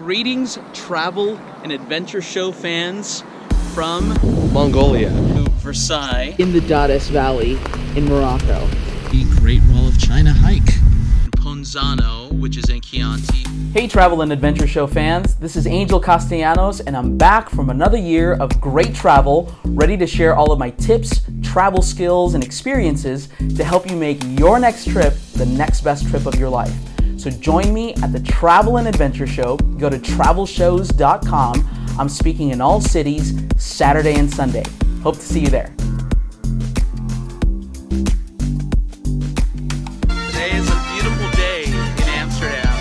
Greetings, travel and adventure show fans from Mongolia, Versailles, in the Dades Valley in Morocco, the Great Wall of China hike, Ponzano, which is in Chianti. Hey travel and adventure show fans, this is Angel Castellanos and I'm back from another year of great travel, ready to share all of my tips, travel skills, and experiences to help you make your next trip the next best trip of your life. So join me at the Travel and Adventure Show. Go to travelshows.com. I'm speaking in all cities, Saturday and Sunday. Hope to see you there. Today is a beautiful day in Amsterdam.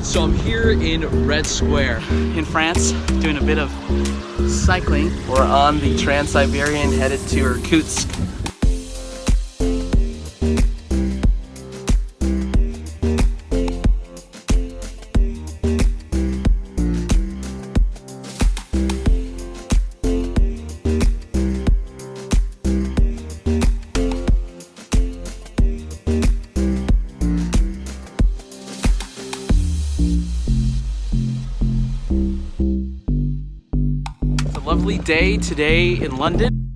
So I'm here in Red Square in France, doing a bit of cycling. We're on the Trans-Siberian headed to Irkutsk. Lovely day today in London.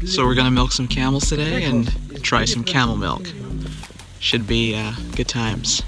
So we're gonna milk some camels today and try some camel milk. Should be good times.